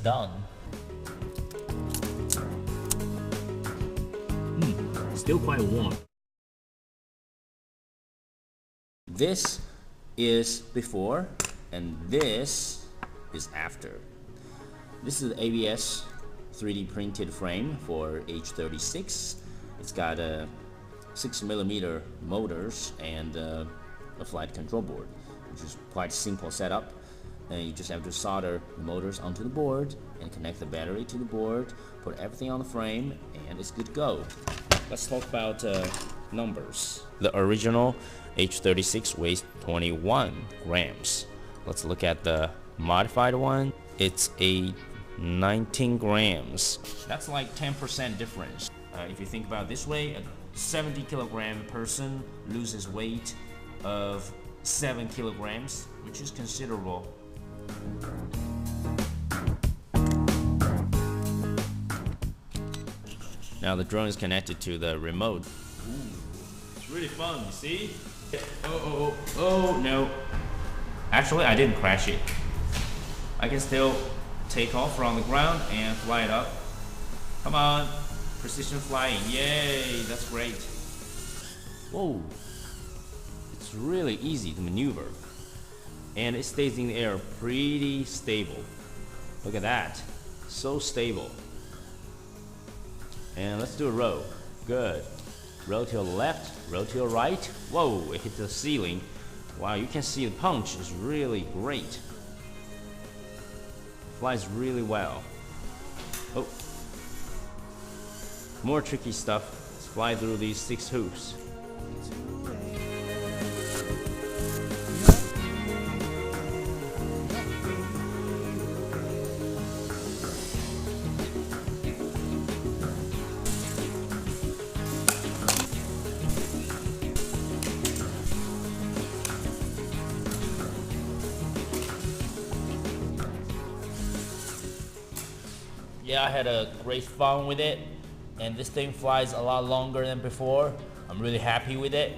done. Still quite warm. This is before and this is after. This is the ABS 3D printed frame for H36. It's got a 6mm motors and a flight control board, which is quite simple setup. And you just have to solder the motors onto the board and connect the battery to the board, put everything on the frame, and it's good to go. Let's talk about numbers. The original H36 weighs 21 grams. Let's look at the modified one. It's 19 grams. That's like 10% difference. If you think about it this way, a 70 kilogram person loses weight of 7 kilograms, which is considerable. Now the drone is connected to the remote. Ooh, it's really fun, you see? Oh, no. Actually, I didn't crash it. I can still take off from the ground and fly it up. Come on, precision flying, yay, that's great. Whoa, it's really easy to maneuver. And it stays in the air pretty stable. Look at that, so stable. And let's do a roll. Good. Roll to your left, roll to your right. Whoa, it hit the ceiling. Wow, you can see the punch is really great. Flies really well. Oh, more tricky stuff. Let's fly through these 6 hoops. Yeah, I had a great fun with it, and this thing flies a lot longer than before. I'm really happy with it.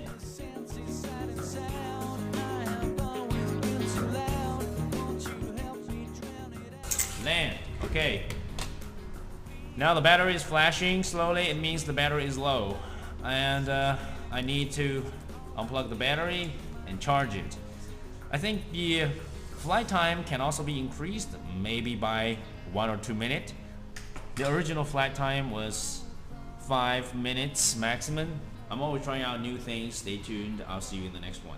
Land, okay. Now the battery is flashing slowly. It means the battery is low, and I need to unplug the battery and charge it. I think the flight time can also be increased, maybe by 1 or 2 minutes. The original flight time was 5 minutes maximum. I'm always trying out new things. Stay tuned. I'll see you in the next one.